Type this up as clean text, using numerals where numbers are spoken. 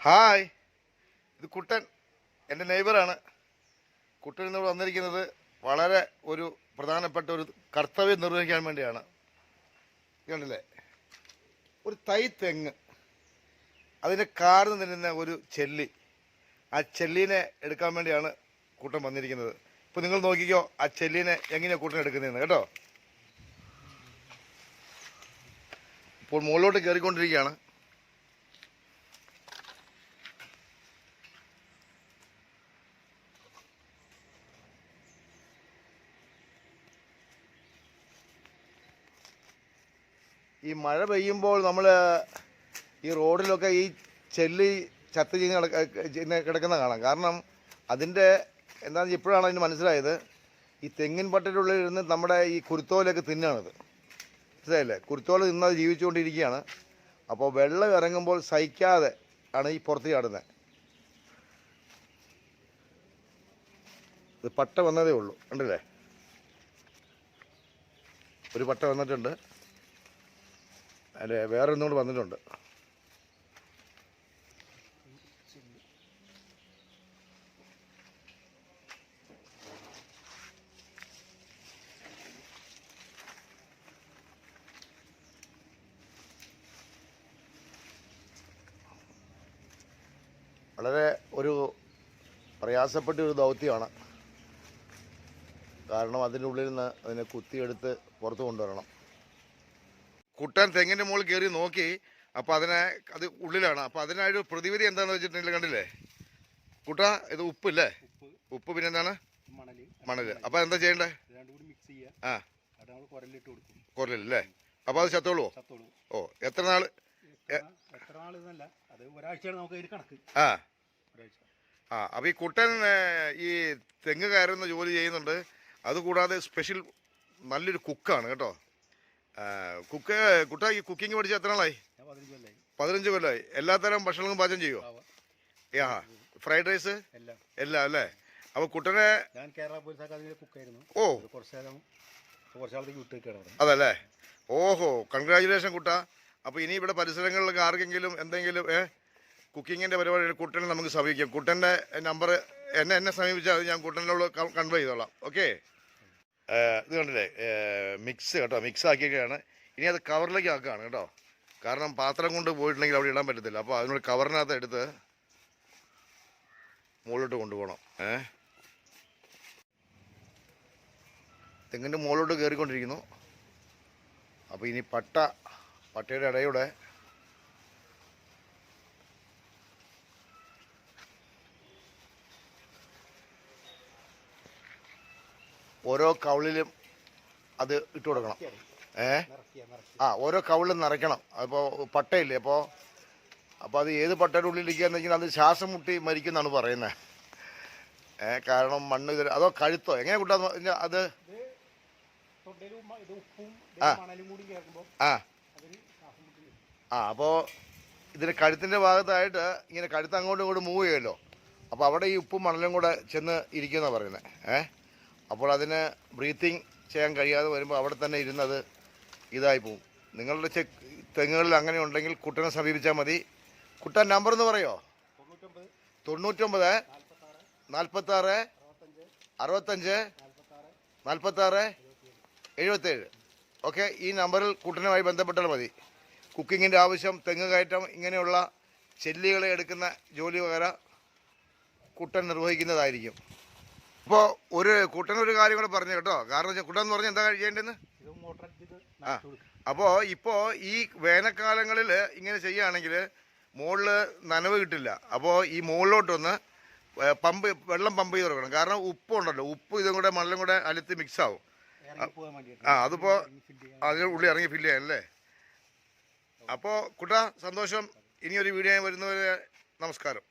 Hi, ഇത് കുട്ടൻ, എൻ്റെ നെയ്ബറാണ്. കുട്ടൻ ഇന്നിവിടെ വന്നിരിക്കുന്നത് വളരെ ഒരു പ്രധാനപ്പെട്ട ഒരു കർത്തവ്യം നിർവഹിക്കാൻ വേണ്ടിയാണ്. കണ്ടില്ലേ, ഒരു തൈ തെങ്ങ്, അതിനെ കാർന്ന് നിന്നുന്ന ഒരു ചെല്ലി, ആ ചെല്ലീനെ എടുക്കാൻ വേണ്ടിയാണ് കൂട്ടൻ വന്നിരിക്കുന്നത്. ഇപ്പോൾ നിങ്ങൾ നോക്കിക്കോ, ആ ചെല്ലീനെ എങ്ങനെയാണ് കൂട്ടൻ എടുക്കുന്നതെന്ന് കേട്ടോ. ഇപ്പോൾ മുകളിലോട്ട് കയറിക്കൊണ്ടിരിക്കുകയാണ്. ഈ മഴ പെയ്യുമ്പോൾ നമ്മൾ ഈ റോഡിലൊക്കെ ഈ ചെല്ലി ചത്ത് ചീഞ്ഞ് കിടക്കുന്ന കാണാം. കാരണം അതിൻ്റെ എന്താണെന്ന് ഇപ്പോഴാണ് അതിന് മനസ്സിലായത്, ഈ തെങ്ങിൻ പട്ടയുടെ ഇരുന്ന് നമ്മുടെ ഈ കുരുത്തോലൊക്കെ തിന്നാണത്. മനസ്സിലായില്ലേ, കുരുത്തോല തിന്നത് ജീവിച്ചുകൊണ്ടിരിക്കുകയാണ്. അപ്പോൾ വെള്ളം ഇറങ്ങുമ്പോൾ സഹിക്കാതെ ആണ് ഈ പുറത്ത് ചാടുന്നത്. ഇത് പട്ട വന്നതേ ഉള്ളൂ, കണ്ടില്ലേ, ഒരു പട്ട വന്നിട്ടുണ്ട്. അല്ലേ, വേറെ ഒന്നും കൂടെ വന്നിട്ടുണ്ട്. വളരെ ഒരു പ്രയാസപ്പെട്ട ഒരു ദൗത്യമാണ്. കാരണം അതിൻ്റെ ഉള്ളിൽ നിന്ന് അതിനെ കുത്തിയെടുത്ത് പുറത്ത് കൊണ്ടുവരണം. കുട്ടൻ തെങ്ങിൻ്റെ മുകളിൽ കയറി നോക്കി, അപ്പോൾ അത് ഉള്ളിലാണ്. അപ്പോൾ അതിനായിട്ട് പ്രതിവിധി എന്താണെന്ന് വെച്ചിട്ടുണ്ടെങ്കിൽ കണ്ടില്ലേ കുട്ട, ഇത് ഉപ്പില്ലേ, ഉപ്പ്, പിന്നെ എന്താണ് മണല്. അപ്പോൾ എന്താ ചെയ്യണ്ടേ? ആ, കുരലല്ലേ. അപ്പോൾ അത് ചത്തോളൂ. ഓ, എത്ര നാള്? ആ, അപ്പോൾ ഈ കുട്ടൻ ഈ തെങ്ങ് കയറുന്ന ജോലി ചെയ്യുന്നുണ്ട്. അതുകൂടാതെ സ്പെഷ്യൽ നല്ലൊരു കുക്കാണ് കേട്ടോ. കുട്ട ഈ കുക്കിംഗ് പഠിച്ച എത്ര നാളായി? 15 കൊല്ലമായി. എല്ലാത്തരം ഭക്ഷണങ്ങളും പാചകം ചെയ്യുമോ? ആ, ഫ്രൈഡ് റൈസ് എല്ലാം അല്ലേ. അപ്പോൾ കുട്ടനെ ഓ അതല്ലേ. ഓഹോ, കൺഗ്രാജുലേഷൻ കുട്ട. അപ്പോൾ ഇനി ഇവിടെ പരിസരങ്ങളിലൊക്കെ ആർക്കെങ്കിലും എന്തെങ്കിലും കുക്കിങ്ങിൻ്റെ പരിപാടി കുട്ടനെ നമുക്ക് സമീപിക്കാം. കുട്ടൻ്റെ നമ്പർ എന്നെ സമീപിച്ചാൽ അത് ഞാൻ കുട്ടനോട് കൺവേ ചെയ്തോളാം. ഓക്കെ, ഇത് കണ്ടില്ലേ, മിക്സ് കേട്ടോ, മിക്സ് ആക്കിയൊക്കെയാണ്. ഇനി അത് കവറിലേക്ക് ആക്കുകയാണ് കേട്ടോ. കാരണം പാത്രം കൊണ്ട് പോയിട്ടുണ്ടെങ്കിൽ അവിടെ ഇടാൻ പറ്റത്തില്ല. അപ്പോൾ അതിനോട് കവറിനകത്ത് എടുത്ത് മുകളിലോട്ട് കൊണ്ടുപോകണം. തെങ്ങിൻ്റെ മുകളിലോട്ട് കയറിക്കൊണ്ടിരിക്കുന്നു. അപ്പോൾ ഇനി പട്ടയുടെ ഇടയുടെ ഓരോ കവിളിലും അത് ഇട്ട് കൊടുക്കണം. ഓരോ കവിളിലും നിറയ്ക്കണം. അപ്പോൾ പട്ടയില്ലേ, അപ്പോൾ അത് ഏത് പട്ടയുടെ ഉള്ളിലിരിക്കുകയെന്ന് വെച്ചാൽ അത് ശ്വാസം മുട്ടി മരിക്കുമെന്നാണ് പറയുന്നത്. കാരണം മണ്ണ് അതോ കഴുത്തോ എങ്ങനെ കൂട്ടാന്ന് അത് അപ്പോൾ ഇതിന് കഴുത്തിൻ്റെ ഭാഗത്തായിട്ട് ഇങ്ങനെ കഴുത്ത് അങ്ങോട്ടും ഇങ്ങോട്ടും മൂവ് ചെയ്യുമല്ലോ. അപ്പോൾ അവിടെ ഈ ഉപ്പും മണലും കൂടെ ചെന്ന് ഇരിക്കുമെന്നാണ് പറയുന്നത്. അപ്പോൾ അതിന് ബ്രീത്തിങ് ചെയ്യാൻ കഴിയാതെ വരുമ്പോൾ അവിടെ തന്നെ ഇരുന്നത് ഇതായി പോവും. നിങ്ങളുടെ തെങ്ങുകളിൽ അങ്ങനെ ഉണ്ടെങ്കിൽ കുട്ടനെ സമീപിച്ചാൽ മതി. കുട്ടൻ നമ്പർ എന്ന് പറയോ? 99 46 65 46 77. ഓക്കെ, ഈ നമ്പറിൽ കുട്ടനുമായി ബന്ധപ്പെട്ടാൽ മതി. കുക്കിങ്ങിൻ്റെ ആവശ്യം, തെങ്ങ് കയറ്റം, ഇങ്ങനെയുള്ള ചെല്ലികളെ എടുക്കുന്ന ജോലി വകര കുട്ടൻ നിർവഹിക്കുന്നതായിരിക്കും. ഇപ്പോൾ കുട്ടനൊരു കാര്യം കൂടെ പറഞ്ഞു കേട്ടോ. കാരണം കുട്ടൻ എന്ന് പറഞ്ഞാൽ എന്താ ചെയ്യേണ്ടതെന്ന്. അപ്പോൾ ഇപ്പോൾ ഈ വേനൽക്കാലങ്ങളിൽ ഇങ്ങനെ ചെയ്യുകയാണെങ്കിൽ മുകളിൽ നനവ് കിട്ടില്ല. അപ്പോൾ ഈ മുകളിലോട്ടൊന്ന് വെള്ളം പമ്പ് ചെയ്ത് കൊടുക്കണം. കാരണം ഉപ്പുണ്ടല്ലോ, ഉപ്പ് ഇതും കൂടെ മണലും കൂടെ അലുത്ത് മിക്സ് ആവും. അതിപ്പോൾ അതിന് ഉള്ളിൽ ഇറങ്ങി ഫില്ല് ചെയ്യാം അല്ലേ. അപ്പോൾ കുട്ട, സന്തോഷം. ഇനിയൊരു വീഡിയോ വരുന്നവരെ നമസ്കാരം.